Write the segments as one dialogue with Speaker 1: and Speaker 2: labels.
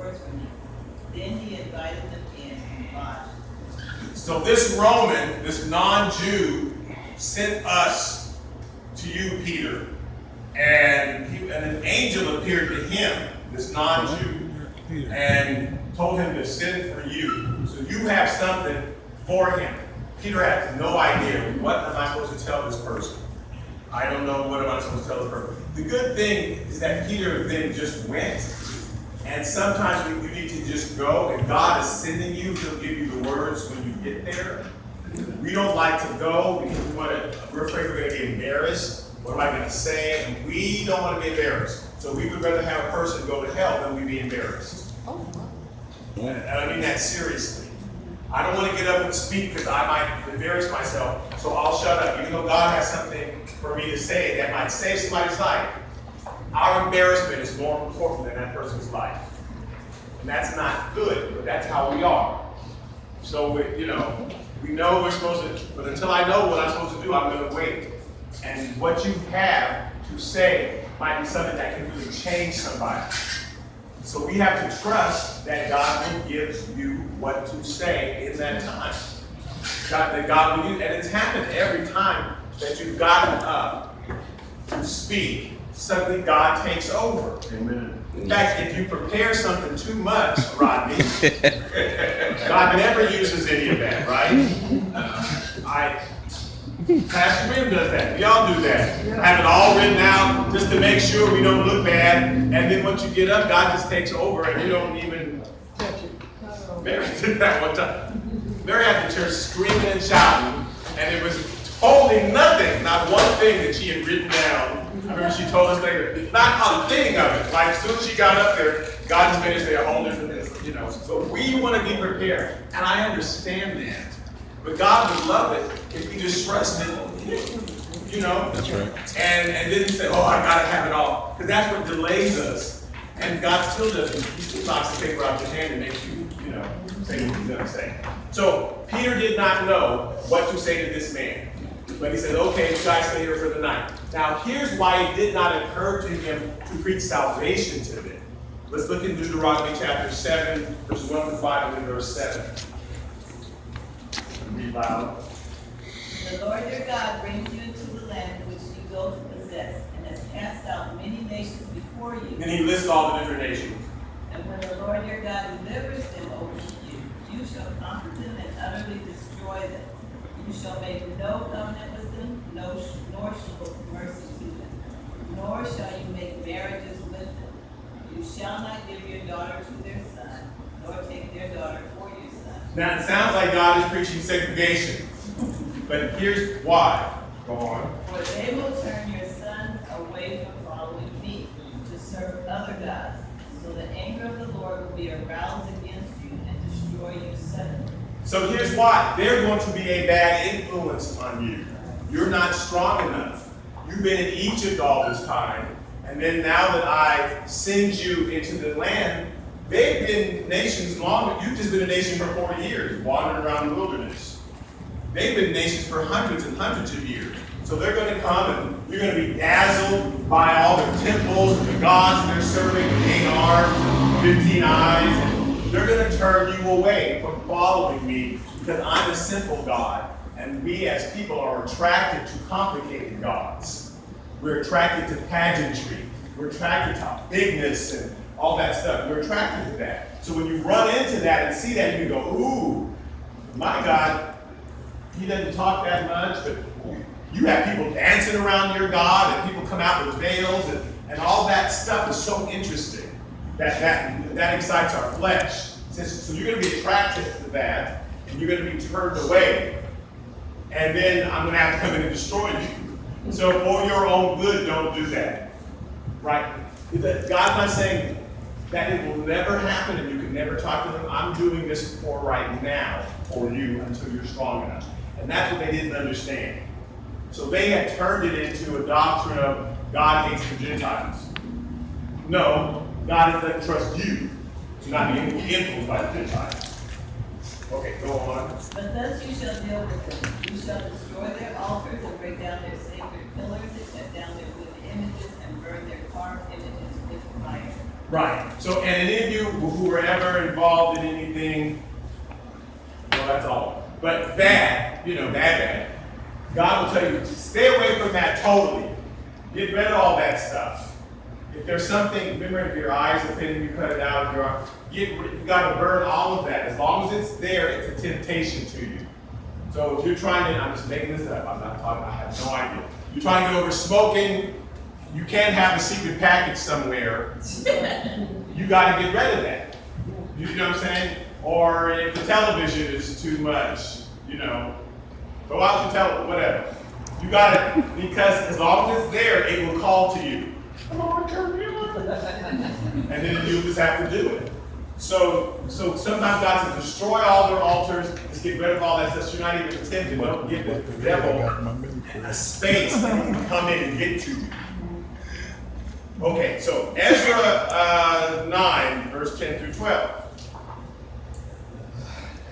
Speaker 1: words from you. Then he invited them in and lodged.
Speaker 2: So this Roman, this non-Jew, sent us to you, Peter. And an angel appeared to him, this non-Jew, and told him to send for you. So you have something for him. Peter had no idea, what am I supposed to tell this person? I don't know, what am I supposed to tell this person? The good thing is that Peter then just went. And sometimes you need to just go, and God is sending you. He'll give you the words when you get there. We don't like to go because we're afraid we're going to be embarrassed. What am I going to say? And we don't want to be embarrassed. So we would rather have a person go to hell than we be embarrassed. And I mean that seriously. I don't want to get up and speak because I might embarrass myself. So I'll shut up. Even though God has something for me to say that might save somebody's life, our embarrassment is more important than that person's life. And that's not good, but that's how we are. So, we know we're supposed to, but until I know what I'm supposed to do, I'm going to wait. And what you have to say might be something that can really change somebody. So we have to trust that God will give you what to say in that time. That God will use, and it's happened every time that you've gotten up to speak. Suddenly God takes over. Amen. In fact, if you prepare something too much, Rodney, God never uses any of that, right? Pastor Griffin does that. We all do that. Have it all written out just to make sure we don't look bad. And then once you get up, God just takes over and you don't even touch it. Mary did that one time. Mary had the church screaming and shouting, and it was totally nothing, not one thing that she had written down. I remember she told us later, not a thing of it. Like as soon as she got up there, God just made us say a whole different thing, So we want to be prepared, and I understand that. But God would love it if we just trusted,
Speaker 3: That's right.
Speaker 2: and didn't say, oh, I got to have it all. Because that's what delays us. And God still doesn't. He still knocks the paper out your hand and makes you, say what he's going to say. So Peter did not know what to say to this man. But he said, okay, you guys stay here for the night. Now, here's why it did not occur to him to preach salvation to them. Let's look in Deuteronomy chapter 7, verses 1 to 5, and then verse 7. Read loud.
Speaker 1: The Lord your God brings you into the land which you go to possess, and has cast out many nations before you.
Speaker 2: And he lists all the different nations.
Speaker 1: And when the Lord your God delivers them over to you, you shall conquer them and utterly destroy them. You shall make no covenant with them, nor show mercy to them, nor shall you make marriages with them. You shall not give your daughter to their son, nor take their daughter for your son.
Speaker 2: Now, it sounds like God is preaching segregation. But here's why. Go on.
Speaker 1: For they will turn your sons away from following me to serve other gods. So the anger of the Lord will be aroused against you and destroy you suddenly.
Speaker 2: So here's why. They're going to be a bad influence on you. You're not strong enough. You've been in Egypt all this time. And then now that I send you into the land, they've been nations longer. You've just been a nation for 40 years, wandering around the wilderness. They've been nations for hundreds and hundreds of years. So they're going to come and you're going to be dazzled by all their temples and the gods they're serving, with 8 arms, 15 eyes. And they're going to turn you away from following me because I'm a simple God. And we as people are attracted to complicated gods. We're attracted to pageantry. We're attracted to bigness and all that stuff. We're attracted to that. So when you run into that and see that, you go, ooh, my God, he doesn't talk that much, but you have people dancing around your God, and people come out with veils, and all that stuff is so interesting that excites our flesh. So you're going to be attracted to that, and you're going to be turned away. And then I'm going to have to come in and destroy you. So for your own good, don't do that. Right? God's not saying that it will never happen and you can never talk to them. I'm doing this for right now for you until you're strong enough. And that's what they didn't understand. So they had turned it into a doctrine of God hates the Gentiles. No, God doesn't trust you to not be influenced by the Gentiles. Okay, go on.
Speaker 1: But thus you shall deal with them. You shall destroy their altars and break down their sacred pillars and cut down their wooden images and burn their carved images with fire.
Speaker 2: Right. So, and any of you who were ever involved in anything, well, that's all. But bad, bad. God will tell you, stay away from that totally. Get rid of all that stuff. If there's something, remember, if your eyes offending you, cut it out. You got to burn all of that. As long as it's there, it's a temptation to you. So if you're trying to, I'm just making this up. I'm not talking, I have no idea. You're trying to get over smoking. You can't have a secret package somewhere. You got to get rid of that. You know what I'm saying? Or if the television is too much, go out to whatever. You got it, because as long as it's there, it will call to you. Come on, turn me on. And then you just have to do it. So sometimes God says, destroy all their altars, just get rid of all that stuff. You're not even tempted. Don't give the devil a space that he can come in and get to you. Okay, so Ezra 9, verse 10 through 12.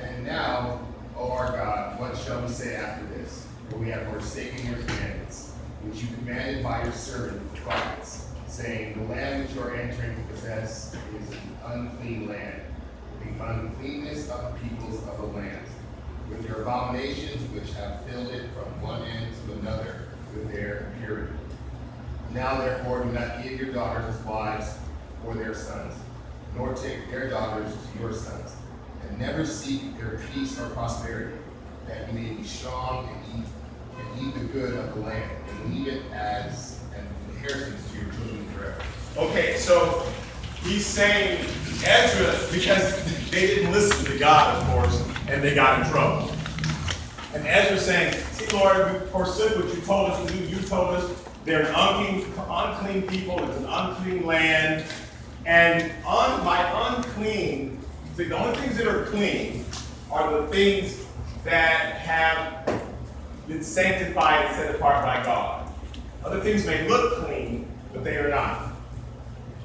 Speaker 3: And now, O our God, what shall we say after this? For we have forsaken your commandments, which you commanded by your servant the prophets, saying, the land which you are entering to possess is an unclean land, with the uncleanness of the peoples of the land, with your abominations which have filled it from one end to another with their impurity. Now therefore do not give your daughters as wives for their sons, nor take their daughters to your sons, and never seek their peace or prosperity, that you may be strong and eat the good of the land, and leave it as an inheritance to your children forever.
Speaker 2: Okay, so he's saying Ezra, because they didn't listen to God, of course, and they got in trouble. And Ezra's saying, see, Lord, we forsook what you told us to do. You told us they're an unclean people, it's an unclean land. And by unclean, see, the only things that are clean are the things that have been sanctified and set apart by God. Other things may look clean, but they are not.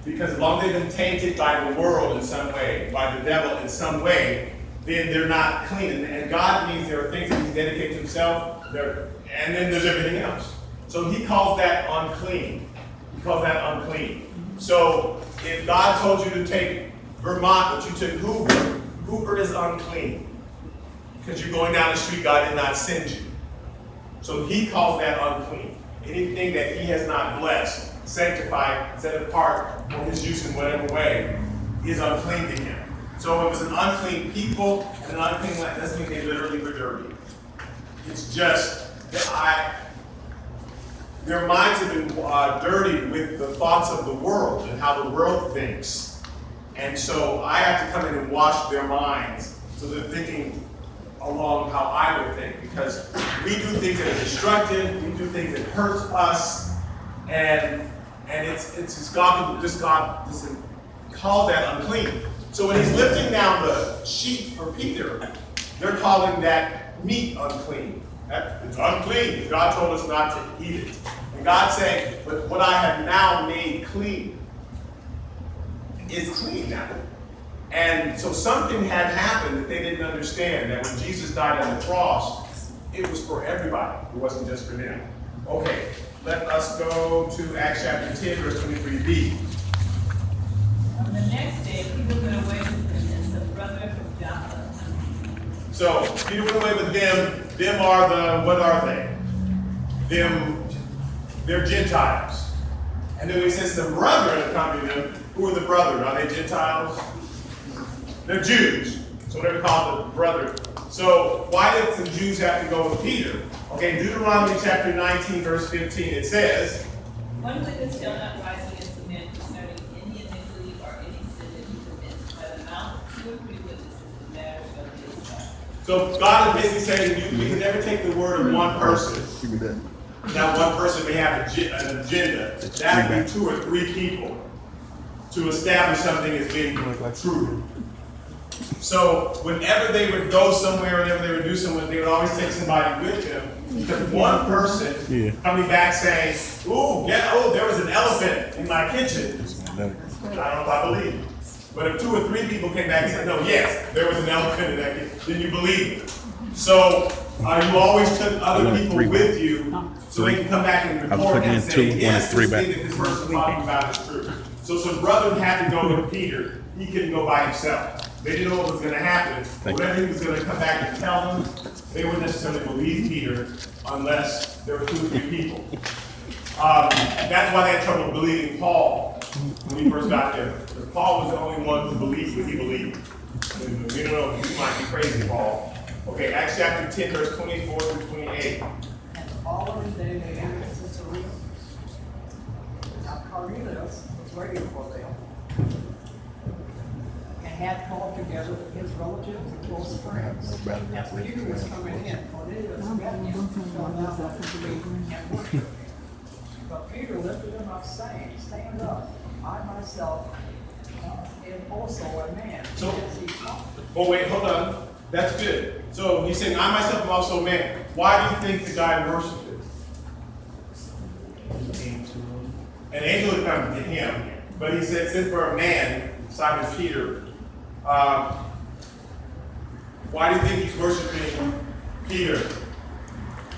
Speaker 2: Because as long as they've been tainted by the world in some way, by the devil in some way, then they're not clean. And God means there are things that He's dedicated to Himself, and then there's everything else. So He calls that unclean. He calls that unclean. So if God told you to take Vermont, but you took Hoover, Hoover is unclean. Because you're going down the street, God did not send you. So He calls that unclean. Anything that He has not blessed, sanctified, set apart for His use in whatever way is unclean to Him. So it was an unclean people and an unclean land. Doesn't mean they literally were dirty. It's just that their minds have been dirty with the thoughts of the world and how the world thinks. And so I have to come in and wash their minds so they're thinking along how I would think. Because we do things that are destructive, we do things that hurt us, and it's God doesn't call that unclean. So when He's lifting down the sheet for Peter, they're calling that meat unclean. It's unclean. God told us not to eat it. And God's saying, but what I have now made clean is clean now. And so something had happened that they didn't understand, that when Jesus died on the cross, it was for everybody. It wasn't just for them. Okay, let us go to Acts chapter 10, verse 23b.
Speaker 1: On the next day, Peter went away with him and some brethren from Joppa.
Speaker 2: So Peter went away with them. Them are what are they? They're Gentiles. And then we said some brethren accompanied them. Who are the brethren? Are they Gentiles? They're Jews. So they're called the brethren. So why did some Jews have to go with Peter? Okay, Deuteronomy chapter 19, verse 15, it says,
Speaker 1: One witness shall not rise against a man concerning any iniquity or any sin that he commits. By the mouth of 2 or 3 witnesses, the matter shall be established.
Speaker 2: so God is basically saying we can never take the word of one person. Now one person may have an agenda. That would be 2 or 3 people to establish something as being true. So whenever they would go somewhere, whenever they would do something, they would always take somebody with them. Because one person coming back saying, there was an elephant in my kitchen. I don't know if I believe it. But if 2 or 3 people came back and said, no, yes, there was an elephant in that kitchen, then you believe it. So you always took other people with you so they can come back and report and say, yes, this thing that this person talking about is true. So some brethren had to go with Peter. He couldn't go by himself. They didn't know what was going to happen. Whatever he was going to come back and tell them, they wouldn't necessarily believe Peter unless there were 2 or 3 people. That's why they had trouble believing Paul when he first got there. Because Paul was the only one who believed what he believed. We don't know, you might be crazy, Paul. Okay, Acts chapter 10, verse 24 through 28.
Speaker 4: And the following day they entered Caesarea. Now Cornelius was waiting for them and had called together his relatives and close friends. As Peter was coming in, Cornelius met him and fell down at his feet and worshiped. But Peter lifted him up, saying, stand up, I myself am also a man.
Speaker 2: So-
Speaker 4: As he talked,
Speaker 2: Oh, wait, hold on. That's good. So he's saying, I myself am also a man. Why do you think the guy worshiped him? An angel had come to him, but he said, send for a man, Simon Peter. Why do you think he's worshiping Peter?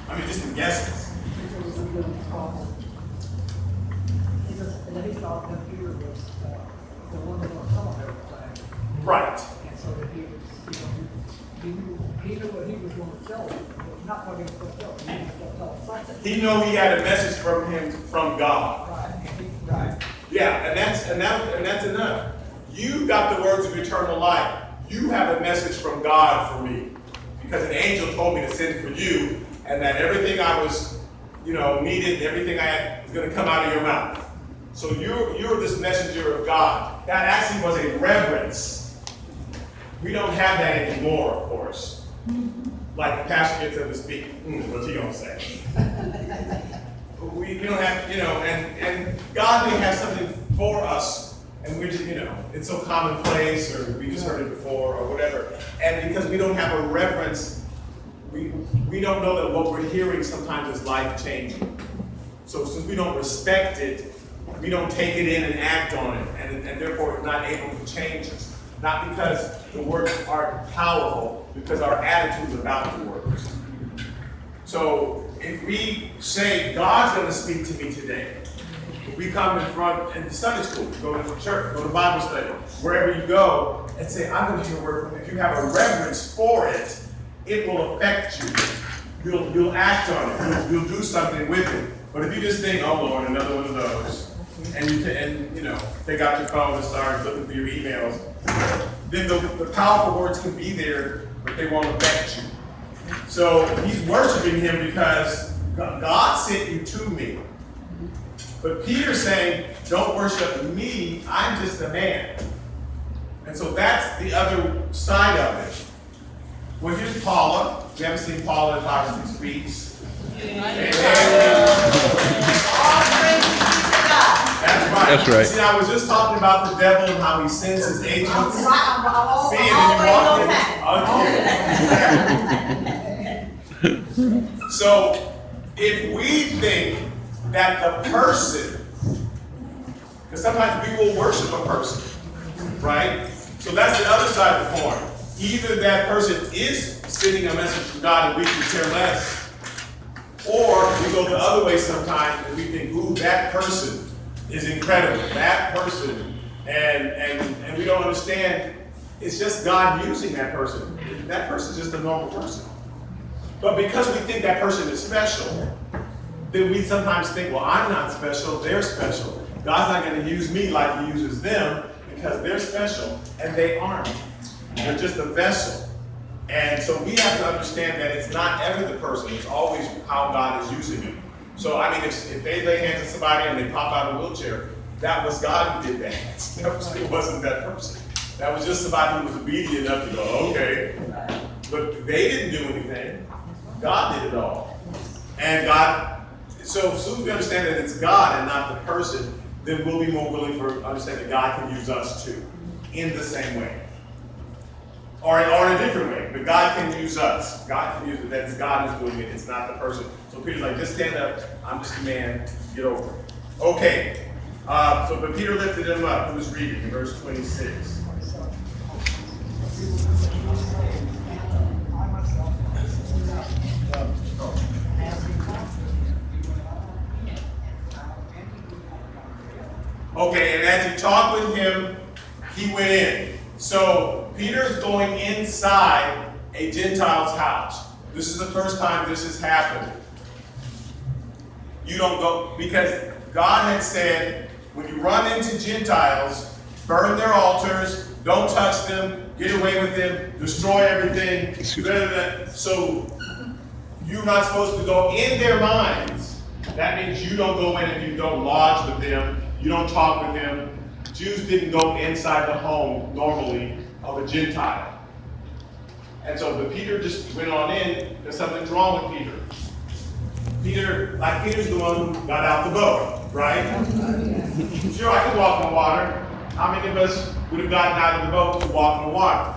Speaker 2: I mean, just some guesses.
Speaker 4: Peter was a good prophet. And then he thought that Peter was the one that was telling everything.
Speaker 2: Right.
Speaker 4: And so that he was, he knew what he was going to tell them, but not what he was going to tell them. He was going to tell them something.
Speaker 2: He knew he had a message from him, from God.
Speaker 4: Right.
Speaker 2: Yeah, and that's enough. You got the words of eternal life. You have a message from God for me. Because an angel told me to send for you, and that everything I was, needed, everything I had was going to come out of your mouth. So you're this messenger of God. That actually was a reverence. We don't have that anymore, of course. Like the pastor gets up to speak. What's he gonna say? we don't have, and God may have something for us, and we're just, it's so commonplace, or we just heard it before, or whatever. And because we don't have a reverence, we don't know that what we're hearing sometimes is life-changing. So since we don't respect it, we don't take it in and act on it, and therefore we're not able to change us. Not because the words aren't powerful, because our attitude is about the words. So if we say, God's going to speak to me today, if we come in Sunday school, go to church, go to Bible study, wherever you go, and say, I'm going to hear a word from you. If you have a reverence for it, it will affect you. You'll act on it. You'll do something with it. But if you just think, oh Lord, another one of those, and take out your phone and start looking through your emails, then the powerful words can be there, but they won't affect you. So he's worshiping him because God sent you to me. But Peter's saying, don't worship me, I'm just a man. And so that's the other side of it. Well, here's Paula. You haven't seen Paula in Bible speaks. That's right. See, I was just talking about the devil and how he sends his agents. See, and then you walk in. So, if we think that the person, because sometimes we will worship a person, right? So that's the other side of the coin. Either that person is sending a message from God and we can care less, or we go the other way sometimes and we think, ooh, that person is incredible. That person, and we don't understand, it's just God using that person. That person's just a normal person. But because we think that person is special, then we sometimes think, well, I'm not special, they're special. God's not going to use me like he uses them because they're special, and they aren't. They're just a vessel. And so we have to understand that it's not ever the person, it's always how God is using them. So, I mean, if they lay hands on somebody and they pop out of a wheelchair, that was God who did that. It wasn't that person. That was just somebody who was obedient enough to go, okay. But they didn't do anything. God did it all. And God, so as soon as we understand that it's God and not the person, then we'll be more willing to understand that God can use us too, in the same way. Or in a different way, but God can use us. God can use it, that it's God who's doing it, it's not the person. So Peter's like, just stand up, I'm just a man, get over it. Okay, but Peter lifted him up. Who was reading in verse 26?
Speaker 4: I myself, this is up. As he talked to him, he went on in, and he would not come.
Speaker 2: Okay, and as he talked with him, he went in. So Peter's going inside a Gentile's house. This is the first time this has happened. You don't go, because God had said, when you run into Gentiles, burn their altars, don't touch them, get away with them, destroy everything. So you're not supposed to go in their minds. That means you don't go in and you don't lodge with them, you don't talk with them. Jews didn't go inside the home normally of a Gentile. And so, but Peter just went on in, there's something's wrong with Peter. Peter's the one who got out the boat, right? Sure, I could walk in the water. How many of us would have gotten out of the boat to walk in the water?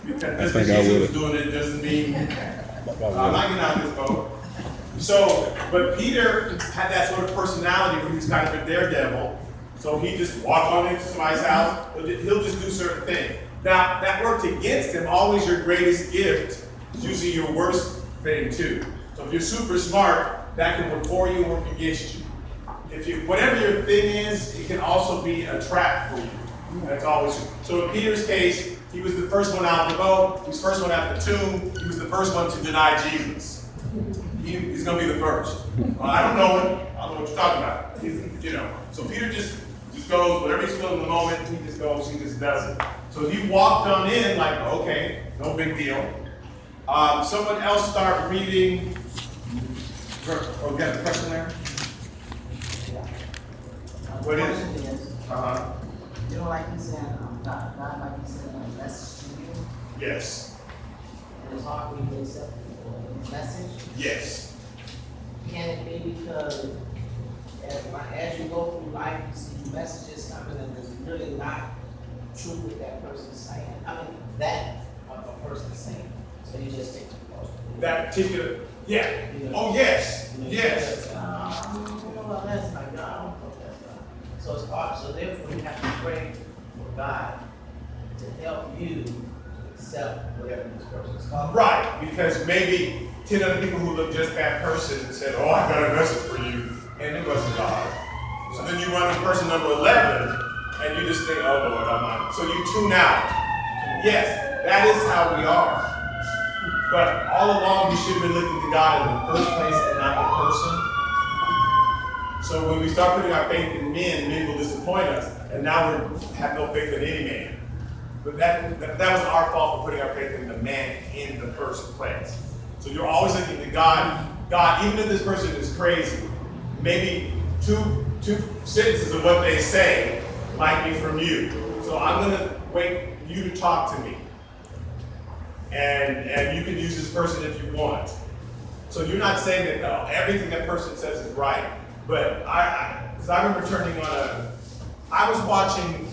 Speaker 2: Because Jesus was doing it doesn't mean I'm not getting out of this boat. So, but Peter had that sort of personality where he's kind of a daredevil. So he just walked on into somebody's house. He'll just do certain things. Now, that worked against him. Always your greatest gift is usually your worst thing too. So if you're super smart, that can work for you or work against you. Whatever your thing is, it can also be a trap for you. That's always true. So in Peter's case, he was the first one out of the boat. He was the first one out of the tomb. He was the first one to deny Jesus. He's going to be the first. Well, I don't know him. I don't know what you're talking about. So Peter just goes, whatever he's feeling in the moment, he just goes, he just does it. So he walked on in like, okay, no big deal. Someone else start reading. Oh, you got a question there?
Speaker 5: Yeah.
Speaker 2: What is
Speaker 5: The question is,
Speaker 2: Uh-huh.
Speaker 5: you know, like you said, God, like you said, a message to you,
Speaker 2: Yes.
Speaker 5: and it's hard for you to accept the message.
Speaker 2: Yes.
Speaker 5: Can it be because as you go through life, you see messages coming and it's really not true what that person's saying? I mean, that a person's saying, so you just take it close.
Speaker 2: That particular, yeah. Oh, yes. Yes.
Speaker 5: Well, that's not God. I don't know if that's God. So it's hard. So therefore, you have to pray for God to help you to accept whatever this person's calling.
Speaker 2: Right, because maybe 10 other people who look just that person said, oh, I got a message for you, and it wasn't God. So then you run to person number 11, and you just think, oh, Lord, I'm not. So you tune out. Yes, that is how we are. But all along, you should have been looking to God in the first place and not the person. So when we start putting our faith in men will disappoint us, and now we have no faith in any man. But that was our fault for putting our faith in the man in the first place. So you're always looking to God. God, even if this person is crazy, maybe two sentences of what they say might be from you. So I'm going to wait for you to talk to me. And you can use this person if you want. So you're not saying that everything that person says is right. But because I remember turning on I was watching,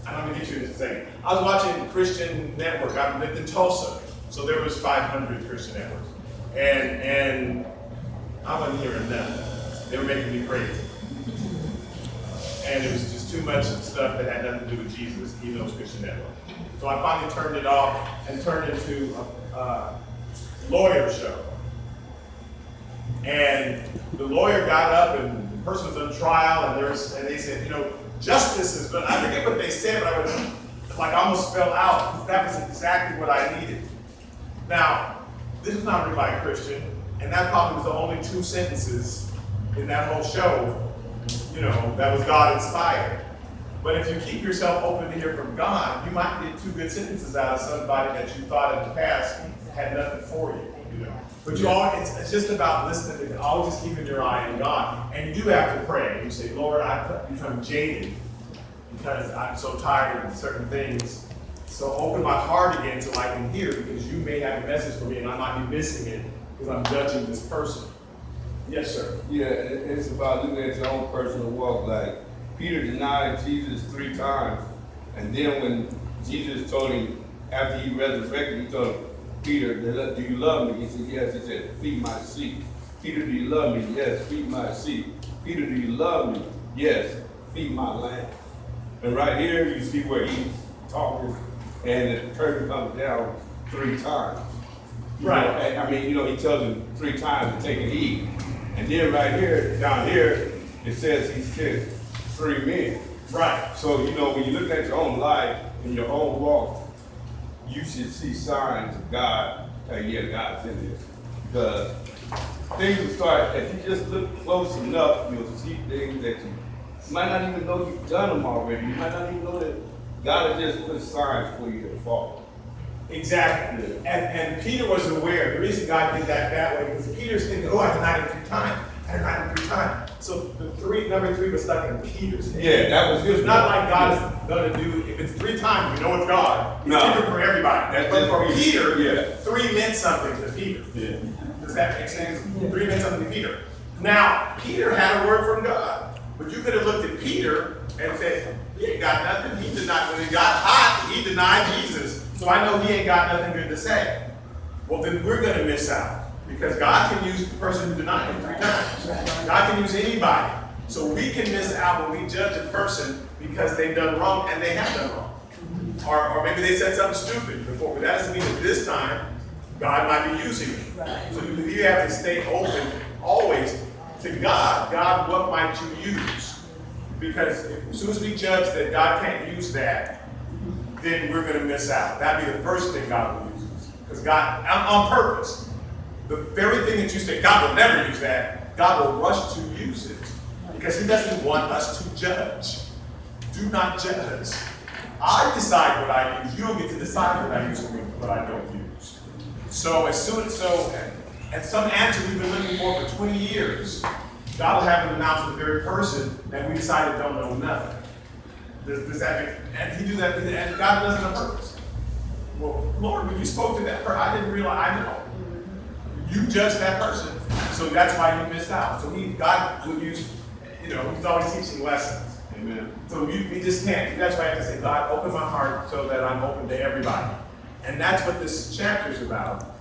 Speaker 2: I'm going to get you in a second. I was watching Christian Network. I lived in Tulsa. So there was 500 Christian networks. And I wasn't hearing nothing. They were making me crazy. And it was just too much stuff that had nothing to do with Jesus, even though it was Christian Network. So I finally turned it off and turned into a lawyer show. And the lawyer got up and the person was on trial and they said, justice is, but I forget what they said, but I was like almost fell out because that was exactly what I needed. Now, this is not written by a Christian, and that probably was the only 2 sentences in that whole show, that was God inspired. But if you keep yourself open to hear from God, you might get 2 good sentences out of somebody that you thought in the past had nothing for you. But you always, it's just about listening to, always just keeping your eye on God. And you do have to pray. You say, Lord, I become jaded because I'm so tired of certain things. So open my heart again so I can hear, because you may have a message for me and I might be missing it because I'm judging this person. Yes, sir.
Speaker 6: Yeah, it's about looking at your own personal walk. Like Peter denied Jesus 3 times, and then when Jesus told him after he resurrected, he told him, Peter, do you love me? He said, yes. He said, feed my sheep. Peter, do you love me? Yes, feed my sheep. Peter, do you love me? Yes, feed my lamb. And right here, you see where he's talking, and the curtain comes down 3 times. You
Speaker 2: Right.
Speaker 6: know, and, I mean, you know, he tells him 3 times to take and eat. And then right here, down here, it says he sent 3 men.
Speaker 2: Right.
Speaker 6: So, you know, when you look at your own life and your own walk, you should see signs of God, that yeah, God's in this. Because things will start, if you just look close enough, you'll see things that you might not even know you've done them already. You might not even know that God has just put signs for you to follow.
Speaker 2: Exactly. And Peter was aware. The reason God did that way because Peter's thinking, oh, I denied him 3 times. I denied him 3 times. So number 3 was stuck in Peter's head.
Speaker 6: Yeah, that was
Speaker 2: It's not like God is going to do, if it's 3 times, you know it's God. He's
Speaker 6: No.
Speaker 2: different for everybody.
Speaker 6: That's
Speaker 2: But for
Speaker 6: just
Speaker 2: Peter,
Speaker 6: yeah.
Speaker 2: 3 meant something to Peter.
Speaker 6: Yeah.
Speaker 2: Does that make sense? 3 meant something to Peter. Now, Peter had a word from God. But you could have looked at Peter and said, he ain't got nothing. He did not, when it got hot, he denied Jesus. So I know he ain't got nothing good to say. Well, then we're going to miss out. Because God can use the person who denied him 3 times. God can use anybody. So we can miss out when we judge a person because they've done wrong and they have done wrong. Or maybe they said something stupid before. But that doesn't mean that this time God might be using it. So you have to stay open always to God. God, what might you use? Because as soon as we judge that God can't use that, then we're going to miss out. That'd be the first thing God will use. Because God, on purpose, the very thing that you say, God will never use that, God will rush to use it. Because he doesn't want us to judge. Do not judge. I decide what I use. You don't get to decide what I use and what I don't use. So and some answer we've been looking for 20 years, God will have an announcement to the very person that we decided don't know nothing. Does that make, and he do that, and God does it on purpose. Well, Lord, when you spoke to that person, I didn't realize, I know. You judged that person, so that's why you missed out. So God would use, he's always teaching lessons. Amen. So we just can't, that's why I have to say, God, open my heart so that I'm open to everybody. And that's what this chapter is about.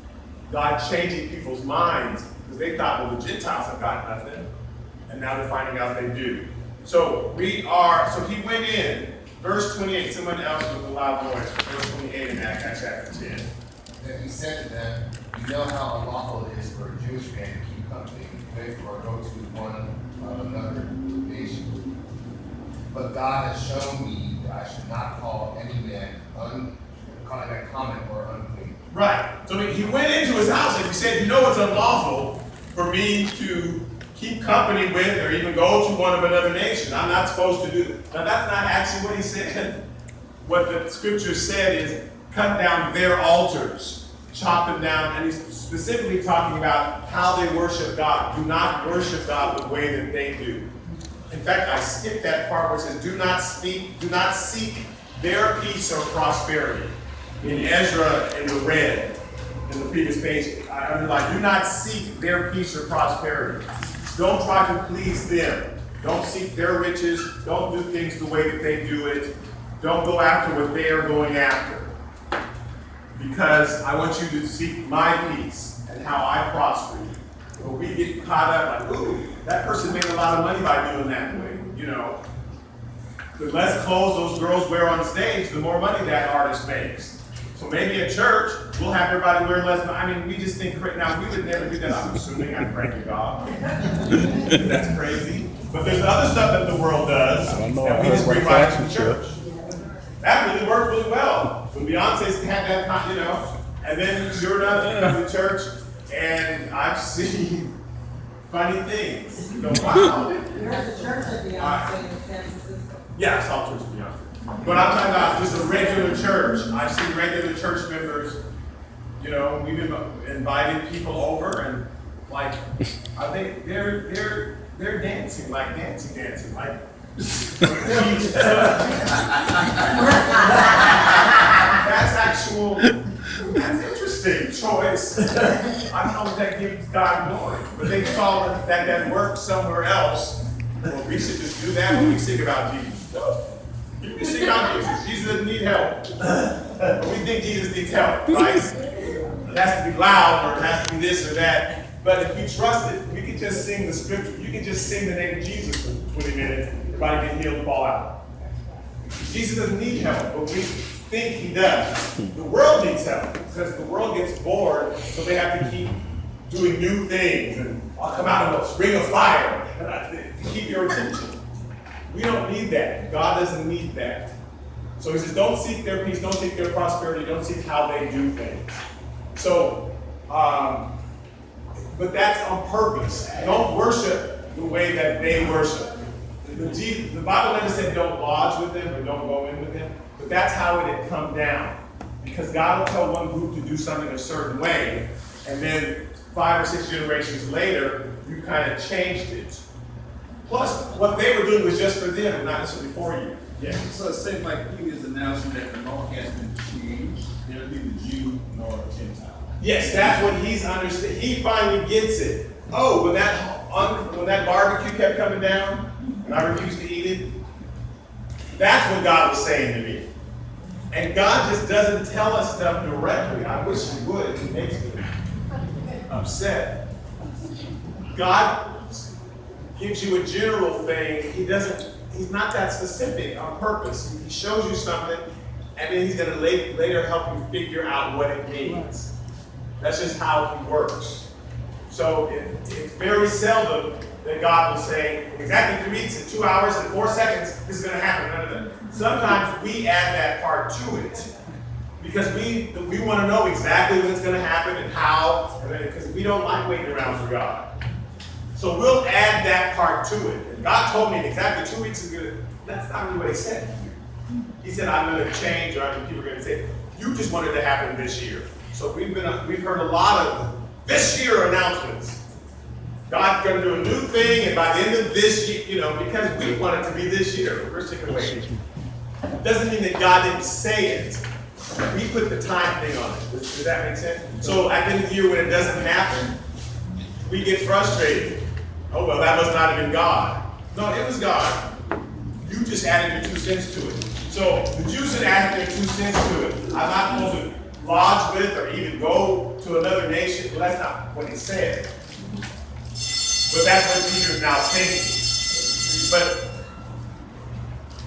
Speaker 2: God changing people's minds, because they thought, well, the Gentiles have got nothing. And now they're finding out they do. So he went in, verse 28, someone else with a loud voice, verse 28 in Acts chapter 10.
Speaker 3: Then he said to them, you know how unlawful it is for a Jewish man to keep company with or go to one of another nation. But God has shown me that I should not call any man common or unclean.
Speaker 2: Right. So he went into his house and he said, you know it's unlawful for me to keep company with or even go to one of another nation. I'm not supposed to do that. Now that's not actually what he said. What the scripture said is cut down their altars, chop them down, and he's specifically talking about how they worship God. Do not worship God the way that they do. In fact, I skipped that part where it says, do not seek their peace or prosperity. In Ezra, in the red, in the previous page, I underlined, do not seek their peace or prosperity. Don't try to please them. Don't seek their riches. Don't do things the way that they do it. Don't go after what they are going after. Because I want you to seek my peace and how I prosper you. But we get caught up like, ooh, that person made a lot of money by doing that way, The less clothes those girls wear on stage, the more money that artist makes. So maybe at church, we'll have everybody wear less. We just think, now we would never do that, I'm assuming, I pray to God. That's crazy. But there's other stuff that the world does that we just bring right to church. That really worked really well. When Beyonce had that, and then sure enough, you come to church, and I've seen funny things. Wow.
Speaker 1: There's a church at Beyonce in San Francisco.
Speaker 2: Yeah, I saw church of Beyonce. But I'm talking about just a regular church. I've seen regular church members, we've been inviting people over and I think they're dancing, dancing. That's interesting choice. I don't know if that gives God glory, but they saw that worked somewhere else. Well, we should just do that when we sing about Jesus. No. You can sing about Jesus. Jesus doesn't need help. But we think Jesus needs help, right? It has to be loud or it has to be this or that. But if we trust it, we can just sing the scripture. You can just sing the name of Jesus for 20 minutes. Everybody get healed and fall out. Jesus doesn't need help, but we think he does. The world needs help because the world gets bored, so they have to keep doing new things, and I'll come out of a ring of fire to keep your attention. We don't need that. God doesn't need that. So he says, don't seek their peace, don't seek their prosperity, don't seek how they do things. So, but that's on purpose. Don't worship the way that they worship. The Bible never said don't lodge with them or don't go in with them, but that's how it had come down. Because God will tell one group to do something a certain way, and then 5 or 6 generations later, you kind of changed it. Plus, what they were doing was just for them, and not necessarily for you. Yeah.
Speaker 7: So it seems like he is announcing that the law has been changed. There'll be the Jew nor the Gentile.
Speaker 2: Yes, that's what he's understood. He finally gets it. Oh, when that barbecue kept coming down, and I refused to eat it, that's what God was saying to me. And God just doesn't tell us stuff directly. I wish he would. It makes me upset. God gives you a general thing. He's not that specific on purpose. He shows you something, and then he's going to later help you figure out what it means. That's just how he works. So it's very seldom that God will say, exactly 3 weeks and 2 hours and 4 seconds, this is going to happen. None of that. Sometimes we add that part to it because we want to know exactly when it's going to happen and how, because we don't like waiting around for God. So we'll add that part to it. And God told me exactly 2 weeks ago, that's not really what he said. He said, I'm going to change, or people are going to say, you just wanted to happen this year. So we've heard a lot of this year announcements. God's going to do a new thing, and by the end of this year, because we want it to be this year, we're sticking away. Doesn't mean that God didn't say it. We put the time thing on it. Does that make sense? So at the end of the year, when it doesn't happen, we get frustrated. Oh, well, that must not have been God. No, it was God. You just added your 2 cents to it. So the Jews had added their 2 cents to it. I'm not supposed to lodge with or even go to another nation. Well, that's not what he said. But that's what Peter's now saying.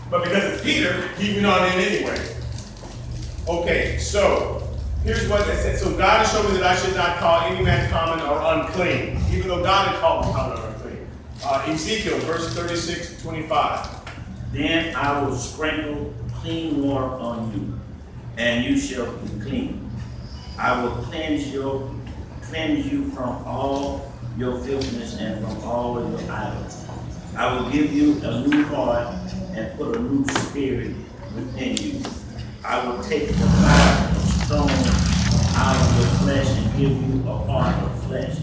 Speaker 2: But because it's Peter, he went on in anyway. Okay, so here's what it said. So God has shown me that I should not call any man common or unclean, even though God had called him common or unclean. Ezekiel, verse 36 to 25.
Speaker 8: Then I will sprinkle clean water on you, and you shall be clean. I will cleanse you from all your filthiness and from all of your idols. I will give you a new heart and put a new spirit within you. I will take the heart of stone out of your flesh and give you a heart of flesh.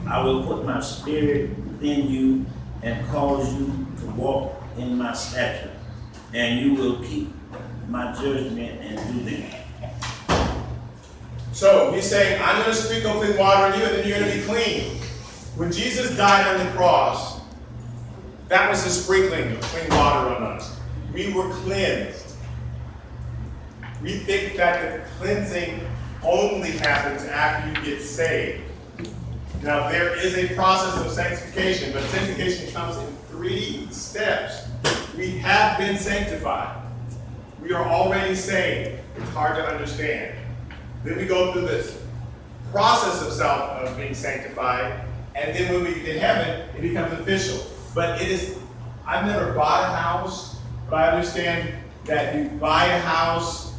Speaker 8: I will put my spirit within you and cause you to walk in my statute, and you will keep my judgment and do them.
Speaker 2: So he's saying, I'm going to sprinkle clean water on you, and then you're going to be clean. When Jesus died on the cross, that was the sprinkling of clean water on us. We were cleansed. We think that the cleansing only happens after you get saved. Now, there is a process of sanctification, but sanctification comes in 3 steps. We have been sanctified. We are already saved. It's hard to understand. Then we go through this process of being sanctified, and then when we get to heaven, it becomes official. But I've never bought a house, but I understand that you buy a house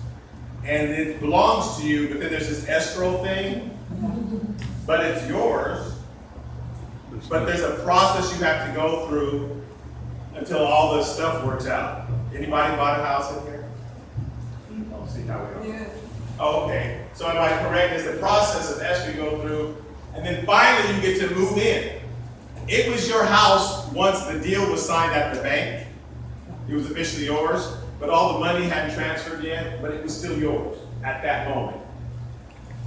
Speaker 2: and it belongs to you, but then there's this escrow thing, but it's yours. But there's a process you have to go through until all this stuff works out. Anybody bought a house in here? I'll see how we go.
Speaker 1: Yeah.
Speaker 2: Oh, okay. So am I correct? There's the process of escrow you go through, and then finally you get to move in. It was your house once the deal was signed at the bank. It was officially yours, but all the money hadn't transferred yet, but it was still yours at that moment.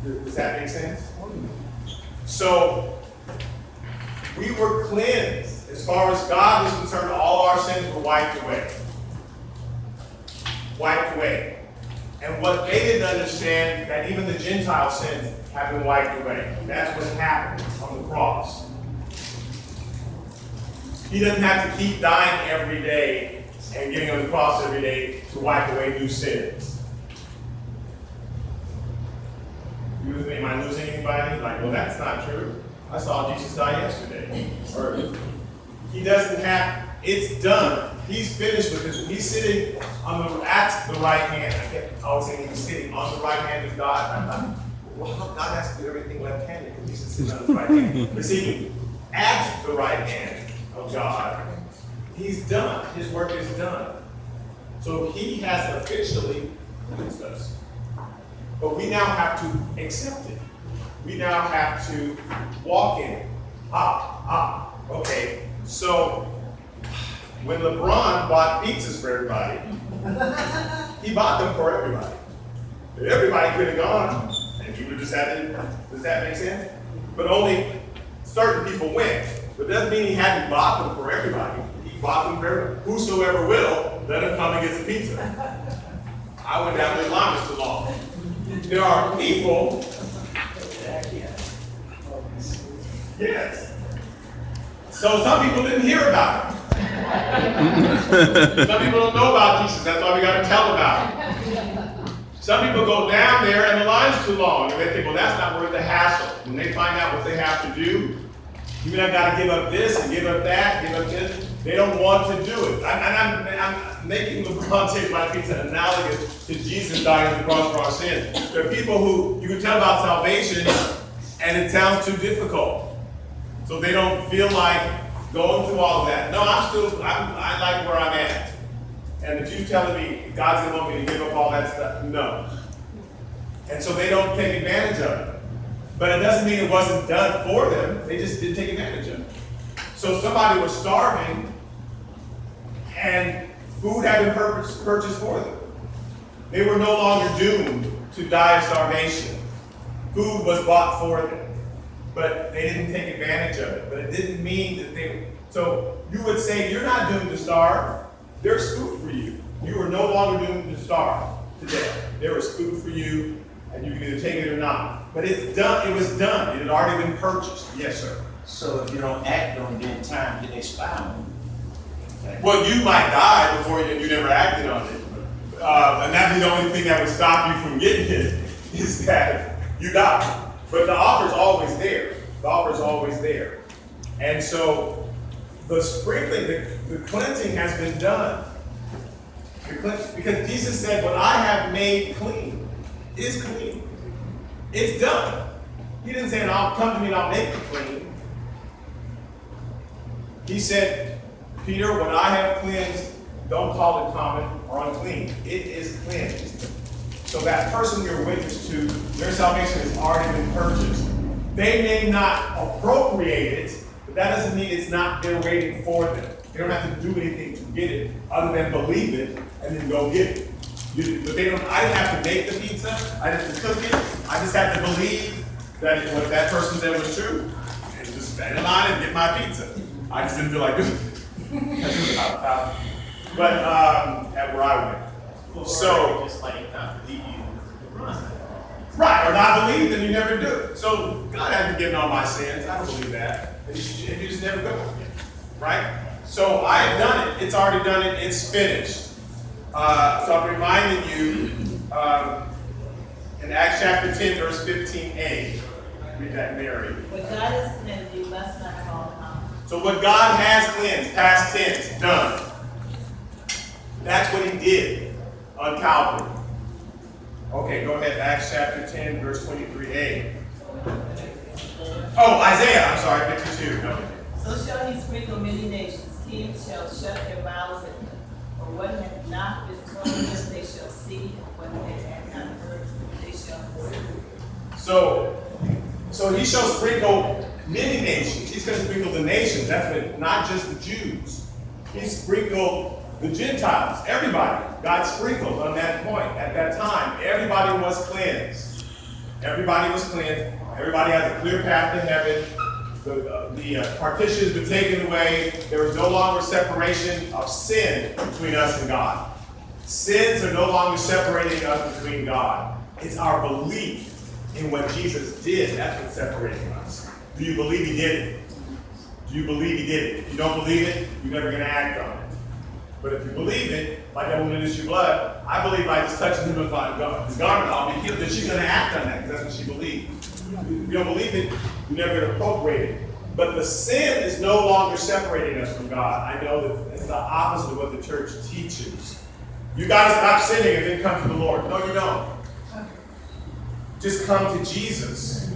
Speaker 2: Does that make sense? So, we were cleansed. As far as God was concerned, all our sins were wiped away. Wiped away. And what they didn't understand, that even the Gentile sins have been wiped away. That's what happened on the cross. He doesn't have to keep dying every day and getting on the cross every day to wipe away new sins. Am I losing anybody? Like, well, that's not true. I saw Jesus die yesterday. Or he doesn't have, it's done. He's finished with this. He's sitting at the right hand. I kept always saying he was sitting on the right hand of God. And I thought, well, God has to do everything left-handed because he's sitting on the right hand. But see, at the right hand of God, he's done. His work is done. So he has officially cleansed us. But we now have to accept it. We now have to walk in it. Okay. So when LeBron bought pizzas for everybody, he bought them for everybody. Everybody could have gone, and you would just have to, does that make sense? But only certain people went. But that doesn't mean he hadn't bought them for everybody. He bought them for everybody. Whosoever will, let him come and get some pizza. I went down to the line too long. There are people. Yes. So some people didn't hear about it. Some people don't know about Jesus. That's why we got to tell about it. Some people go down there and the line's too long. And they think, well, that's not worth the hassle. When they find out what they have to do, you have got to give up this and give up that, give up this. They don't want to do it. I'm making LeBron take my pizza analogous to Jesus dying on the cross for our sins. There are people who you can tell about salvation and it sounds too difficult. So they don't feel like going through all of that. No, I like where I'm at. And if you telling me God's gonna want me to give up all that stuff, no. And so they don't take advantage of it. But it doesn't mean it wasn't done for them. They just didn't take advantage of it. So somebody was starving and food had been purchased for them. They were no longer doomed to die of starvation. Food was bought for them. But they didn't take advantage of it. But it didn't mean that they, so you would say you're not doomed to starve. There's food for you. You are no longer doomed to starve today. There is food for you, and you can either take it or not. But it's done, it was done. It had already been purchased. Yes, sir.
Speaker 8: So if you don't act on it, then time can expire. Okay.
Speaker 2: Well, you might die before you never acted on it. And that'd be the only thing that would stop you from getting it, is that you die. But the offer's always there. The offer's always there. And so the sprinkling, the cleansing has been done. Because Jesus said, what I have made clean is clean. It's done. He didn't say, I'll come to me and I'll make it clean. He said, Peter, what I have cleansed, don't call it common or unclean. It is cleansed. So that person you're witness to, their salvation has already been purchased. They may not appropriate it, but that doesn't mean it's not there waiting for them. They don't have to do anything to get it other than believe it and then go get it. But they don't. I didn't have to make the pizza. I didn't have to cook it. I just had to believe that what that person said was true, and just stand in line and get my pizza. I just didn't feel like doing it. But at where I went. So
Speaker 7: just like not believe you to run.
Speaker 2: right, or not believe, then you never do it. So God hasn't forgiven all my sins. I don't believe that. And you just never go again. Right? So I have done it. It's already done it. It's finished. So I'm reminding you in Acts chapter 10, verse 15a. Read that, Mary.
Speaker 1: What God has cleansed, you must not call common.
Speaker 2: So what God has cleansed, past tense, done. That's what he did on Calvary. Okay, go ahead. Acts chapter 10, verse 23a. Oh, Isaiah, I'm sorry, 52. No.
Speaker 1: So shall he sprinkle many nations. Kings shall shut their mouths at them. For what hath not been told them, they shall see, and what they have not heard, they shall hear.
Speaker 2: So he shall sprinkle many nations. He's going to sprinkle the nations. That's what, not just the Jews. He sprinkled the Gentiles, everybody. God sprinkled on that point. At that time, everybody was cleansed. Everybody was cleansed. Everybody has a clear path to heaven. The partitions were taken away. There was no longer separation of sin between us and God. Sins are no longer separating us between God. It's our belief in what Jesus did. That's what's separating us. Do you believe he did it? Do you believe he did it? If you don't believe it, you're never going to act on it. But if you believe it, my devil will issue blood. I believe by just touching him with his garment, I'll be healed. Then she's going to act on that because that's what she believes. If you don't believe it, you're never going to appropriate it. But the sin is no longer separating us from God. I know that it's the opposite of what the church teaches. You got to stop sinning and then come to the Lord. No, you don't. Just come to Jesus.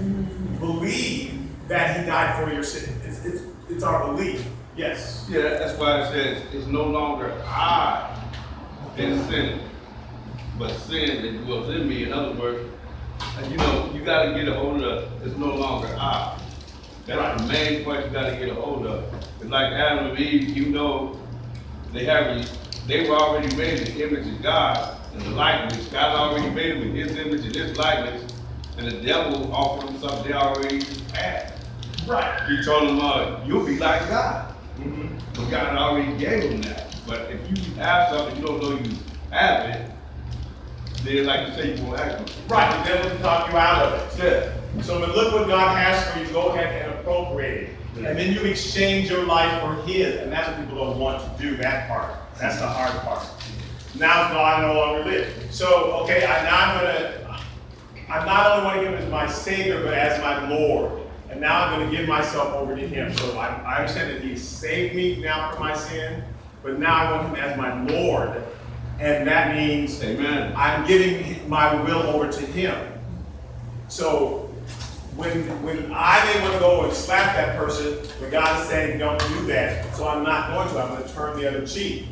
Speaker 2: Believe that he died for your sin. It's our belief. Yes.
Speaker 6: Yeah, that's why it says it's no longer I that sin, but sin that dwells in me. In other words, and you got to get a hold of it's no longer I. That's right. The main point you got to get a hold of. It's like Adam and Eve, you know, they were already made in the image of God and the likeness. God already made them in his image and his likeness, and the devil offered them something they already had.
Speaker 2: Right.
Speaker 6: He told them, you'll be like God. Mm-hmm. But God already gave them that. But if you have something you don't know you have it, then like you say, you won't act on it.
Speaker 2: Right, the devil can talk you out of it. Yeah. So but look what God has for you, go ahead and appropriate it. Yeah. And then you exchange your life for his. And that's what people don't want to do, that part. That's the hard part. Now God no longer lives. So, okay, I not only want to give him as my Savior, but as my Lord. And now I'm going to give myself over to him. So I understand that he saved me now from my sin, but now I want him as my Lord. And that means
Speaker 6: Amen.
Speaker 2: I'm giving my will over to him. So when I may want to go and slap that person, but God is saying don't do that, so I'm not going to. I'm going to turn the other cheek.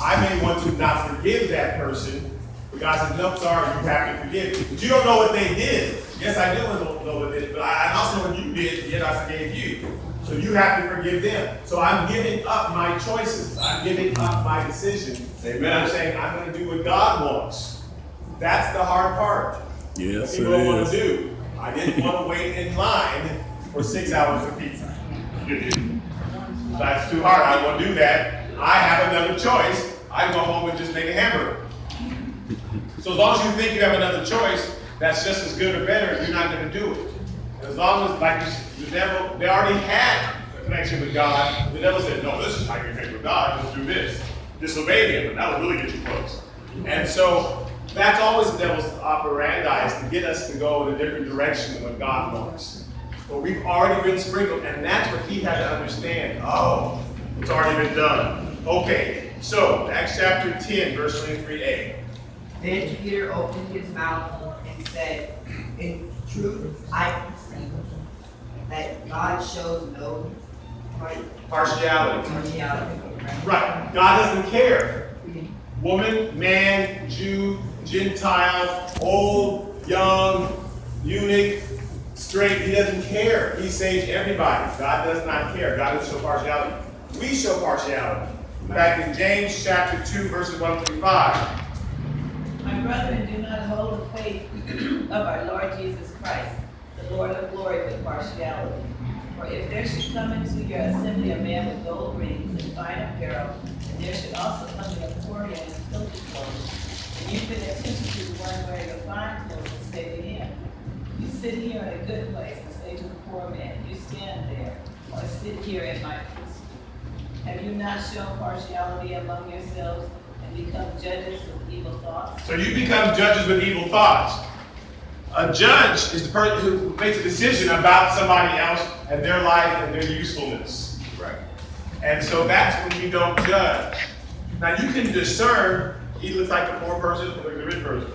Speaker 2: I may want to not forgive that person, but God says, no, sorry, you have to forgive. But you don't know what they did. Yes, I do know what they did, but I also know what you did, yet I forgave you. So you have to forgive them. So I'm giving up my choices. I'm giving up my decisions. Amen. I'm saying I'm going to do what God wants. That's the hard part.
Speaker 9: Yes,
Speaker 2: people don't want to do. I didn't want to wait in line for 6 hours for pizza. That's too hard. I won't do that. I have another choice. I go home and just make a hamburger. So as long as you think you have another choice, that's just as good or better, you're not going to do it. As long as, like the devil, they already had a connection with God. The devil said, no, this is how you connect with God. Let's do this. Disobey him, and that will really get you close. And so that's always the devil's operandi, is to get us to go in a different direction than what God wants. But we've already been sprinkled, and that's what he had to understand. Oh, it's already been done. Okay, so Acts chapter 10, verse 23a.
Speaker 10: Then Peter opened his mouth and said, in truth, I perceive that God shows no
Speaker 2: partiality. Right. God doesn't care. Woman, man, Jew, Gentile, old, young, eunuch, straight, he doesn't care. He saves everybody. God does not care. God doesn't show partiality. We show partiality. Back in James chapter 2, verses 1 through 5.
Speaker 1: My brethren, do not hold the faith of our Lord Jesus Christ, the Lord of glory, with partiality. For if there should come into your assembly a man with gold rings and fine apparel, and there should also come in a poor man in filthy clothes, and you pay attention to the one wearing the fine clothes and say to him, you sit here in a good place, and say to the poor man, you stand there, or sit here at my footstool. Have you not shown partiality among yourselves and become judges with evil thoughts?
Speaker 2: So you become judges with evil thoughts. A judge is the person who makes a decision about somebody else and their life and their usefulness.
Speaker 6: Right.
Speaker 2: And so that's when you don't judge. Now you can discern, he looks like the poor person or the rich person.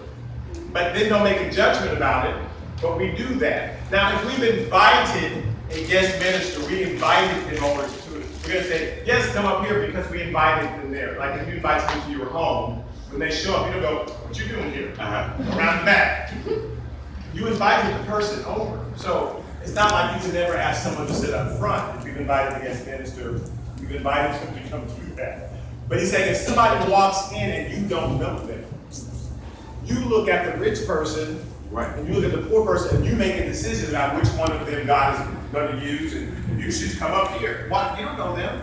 Speaker 2: But then don't make a judgment about it. But we do that. Now if we've invited a guest minister, we invited them over to it. We're going to say, yes, come up here because we invited them there. Like if you invite someone to your home, when they show up, you don't go, what you doing here? Around the back. You invited the person over. So it's not like you can never ask someone to sit up front. If you've invited a guest minister, you've invited them to come do that. But he's saying if somebody walks in and you don't know them, you look at the rich person, right, and you look at the poor person, and you make a decision about which one of them God is going to use, and you should come up here. Why? You don't know them.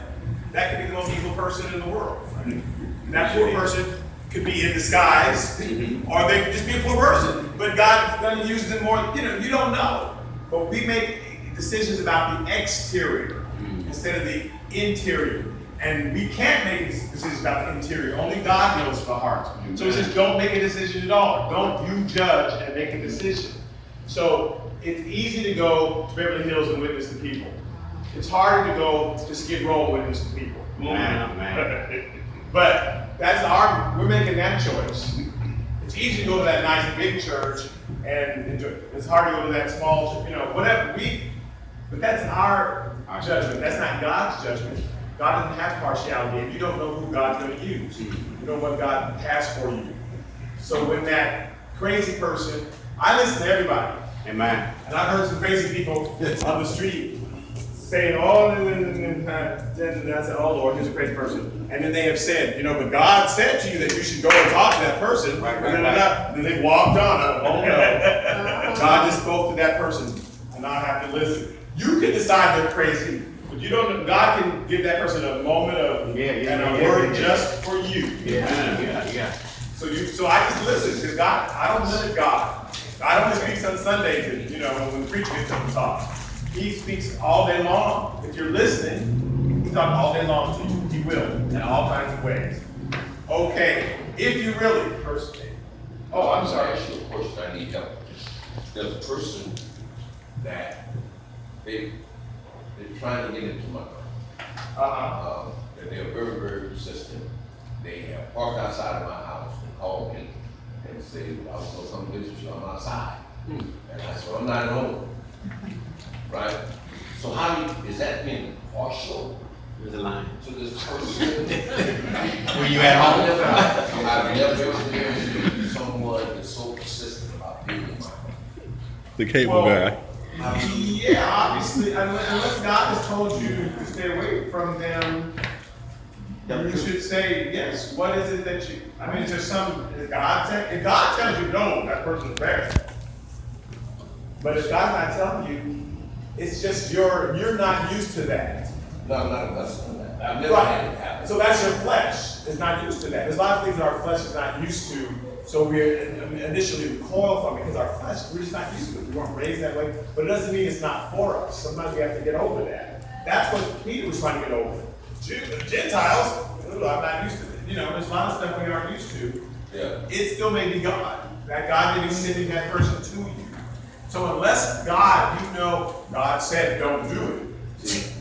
Speaker 2: That could be the most evil person in the world. Right? And that poor person could be in disguise, or they could just be a poor person, but God's going to use them more. You don't know. But we make decisions about the exterior instead of the interior. And we can't make decisions about the interior. Only God knows the heart. So he says, don't make a decision at all. Don't you judge and make a decision. So it's easy to go to Beverly Hills and witness to people. It's harder to go to Skid Row and witness to people.
Speaker 9: Man.
Speaker 2: But we're making that choice. It's easy to go to that nice big church and enjoy. It's hard to go to that small, whatever. But that's our judgment. That's not God's judgment. God doesn't have partiality, and you don't know who God's going to use. You know what God has for you. So when that crazy person, I listen to everybody.
Speaker 9: Amen.
Speaker 2: And I've heard some crazy people on the street saying, oh, and I said, oh Lord, here's a crazy person. And then they have said, but God said to you that you should go and talk to that person.
Speaker 9: Right.
Speaker 2: And then they walked on. Oh no. God just spoke to that person, and I have to listen. You can decide they're crazy, but you don't. God can give that person a moment of and a word just for you.
Speaker 9: Yeah.
Speaker 2: So I just listen, because God, I don't limit God. God only speaks on Sundays, when the preacher gets up to talk. He speaks all day long. If you're listening, he talks all day long to you. He will, in all kinds of ways. Okay, if you really personally. Oh, I'm sorry.
Speaker 11: Ask you a question. I need help. There's a person that they're trying to get into my car. And they're very, very persistent. They have parked outside of my house and called me and said, I was going to come visit you. I'm outside. And I said, I'm not at home. Right? So is that being partial
Speaker 9: There's a line.
Speaker 11: to this person?
Speaker 9: Were you at home?
Speaker 11: I've never experienced someone that's so persistent about being in my car.
Speaker 12: The cable guy.
Speaker 2: Yeah, obviously, unless God has told you to stay away from them, you should say, yes, what is it that you, is there if God tells you no, that person's bad. But if God's not telling you, it's just you're not used to that.
Speaker 11: No, I'm not accustomed to that. I've never had it happen.
Speaker 2: So that's your flesh is not used to that. There's a lot of things that our flesh is not used to, so we initially recoil from it because our flesh, we're just not used to it. We weren't raised that way, but it doesn't mean it's not for us. Sometimes we have to get over that. That's what Peter was trying to get over. Gentiles, I'm not used to it. There's a lot of stuff we aren't used to.
Speaker 11: Yeah.
Speaker 2: It still may be God. That God may be sending that person to you. So unless God, God said don't do it,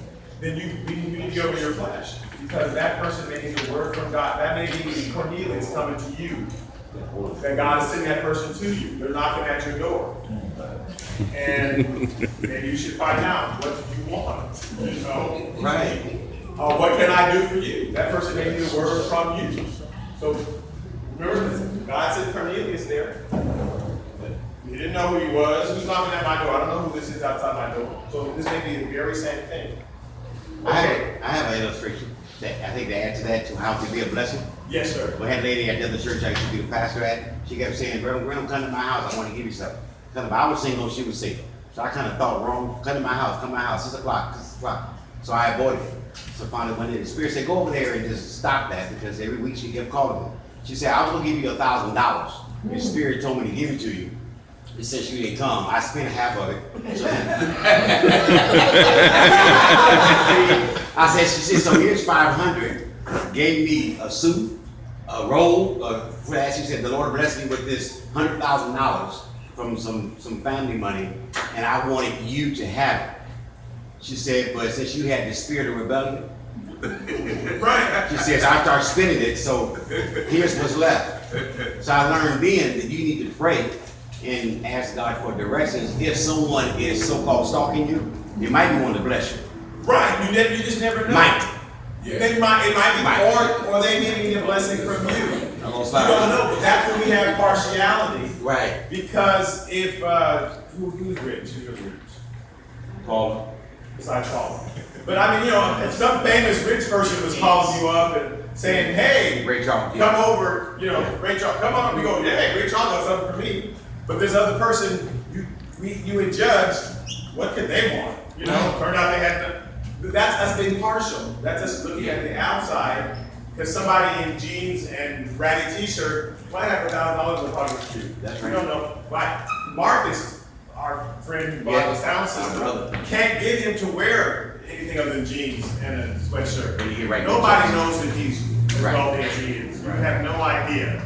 Speaker 2: then you need to go over your flesh. Because that person may need a word from God. That may be Cornelius coming to you. That God is sending that person to you. They're knocking at your door. And maybe you should find out what you want.
Speaker 9: Right.
Speaker 2: What can I do for you? That person may need a word from you. So remember this, God said Cornelius there. He didn't know who he was. Who's knocking at my door? I don't know who this is outside my door. So this may be the very same thing. Okay.
Speaker 9: I have an illustration that I think to add to that, to how to be a blessing.
Speaker 2: Yes, sir.
Speaker 9: We had a lady at the other church I used to be the pastor at. She kept saying, Graham, come to my house. I want to give you something. I was single, she was single. So I kind of thought wrong. Come to my house, 6 o'clock. So I avoided it. So finally went in. The Spirit said, go over there and just stop that, because every week she kept calling me. She said, I was going to give you $1,000. Your Spirit told me to give it to you. He said she didn't come. I spent half of it. She said, so here's 500. Gave me a suit, a robe, she said, the Lord blessed me with this $100,000 from some family money, and I wanted you to have it. She said, but since you had the spirit of rebellion,
Speaker 2: Right.
Speaker 9: she says, I started spending it, so here's what's left. So I learned then that you need to pray and ask God for directions. If someone is so-called stalking you, it might be one to bless you.
Speaker 2: Right. You just never know.
Speaker 9: Might.
Speaker 2: Yeah. It might be, or they may need a blessing from you. You don't know, but that's when we have partiality.
Speaker 9: Right.
Speaker 2: Because if who's rich? Who's rich?
Speaker 9: Paul.
Speaker 2: Besides Paul. But if some famous rich person was calling you up and saying, "Hey,
Speaker 9: Ray Charles,
Speaker 2: come over," Ray Charles, come on. We go, "Yeah, Ray Charles got something for me." But this other person, you would judge, what could they want? Turned out they had that's being partial. That's just looking at the outside. Because somebody in jeans and ratty t-shirt might have $1,000 in the pocket for you.
Speaker 9: That's
Speaker 2: You
Speaker 9: right.
Speaker 2: don't know. Like Marcus, our friend who bought the sound system, can't get him to wear anything other than jeans and a sweatshirt.
Speaker 9: When you get right to
Speaker 2: Nobody
Speaker 9: it.
Speaker 2: knows that he's as
Speaker 9: Right.
Speaker 2: wealthy as he is. You
Speaker 9: Right.
Speaker 2: have no idea.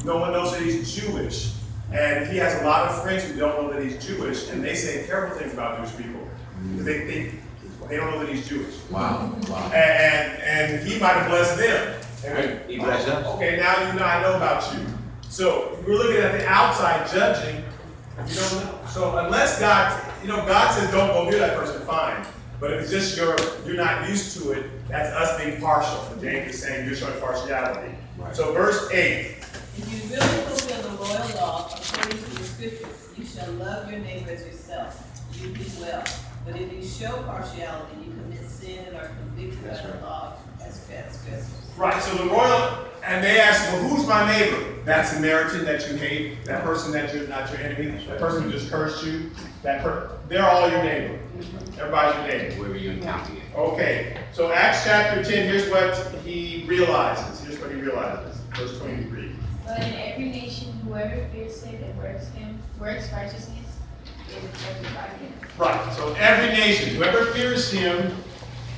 Speaker 2: No one knows that he's Jewish. And he has a lot of friends who don't know that he's Jewish, and they say terrible things about Jewish people. Because they don't know that he's Jewish.
Speaker 9: Wow, wow.
Speaker 2: And he might have blessed them. And
Speaker 9: He blessed us.
Speaker 2: okay, now you know, I know about you. So we're looking at the outside judging, you don't know. So unless God, God says don't go near that person, fine. But if it's just you're not used to it, that's us being partial. The James is saying you're showing partiality.
Speaker 9: Right.
Speaker 2: So verse 8.
Speaker 1: If you really fulfill the royal law according to the scriptures, you shall love your neighbor as yourself. You do well. But if you show partiality, you commit sin and are convicted by the law as transgressors.
Speaker 2: Right, so the royal, and they ask, well, who's my neighbor? That Samaritan that you hate, that person that you're not your enemy, that person who just cursed you, they're all your neighbor. Everybody's your neighbor.
Speaker 9: Wherever you encounter it.
Speaker 2: Okay, so Acts chapter 10, here's what he realizes. Here's what he realizes. Verse 23.
Speaker 13: But in every nation, whoever fears him and works righteousness is accepted by him.
Speaker 2: Right, so every nation, whoever fears him,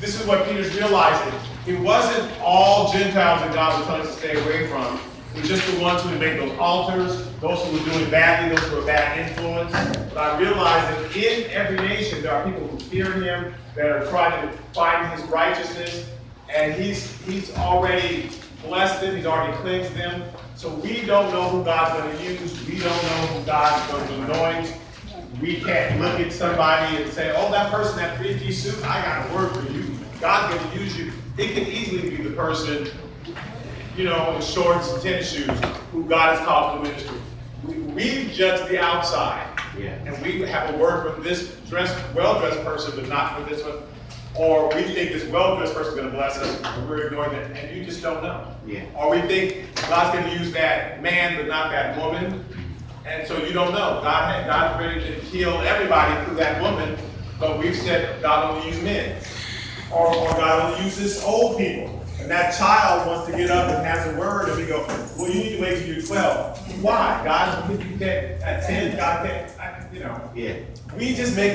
Speaker 2: this is what Peter's realizing. It wasn't all Gentiles that God was telling us to stay away from. It was just the ones who had made those altars, those who were doing badly, those who were bad influence. But I realized that in every nation, there are people who fear him, that are trying to find his righteousness, and he's already blessed them, he's already cleansed them. So we don't know who God's going to use. We don't know who God's going to anoint. We can't look at somebody and say, oh, that person, that 3-piece suit, I got a word for you. God's going to use you. It can easily be the person, with shorts and tennis shoes, who God has called to the ministry. We judge the outside.
Speaker 9: Yeah.
Speaker 2: And we have a word for this well-dressed person, but not for this one. Or we think this well-dressed person is going to bless us, and we're ignoring that, and you just don't know.
Speaker 9: Yeah.
Speaker 2: Or we think God's going to use that man, but not that woman, and so you don't know. God's ready to heal everybody through that woman, but we've said God only uses men. Or God only uses old people. And that child wants to get up and has a word, and we go, well, you need to wait till you're 12. Why? God, you can't, at 10, God can't,
Speaker 9: Yeah.
Speaker 2: We just make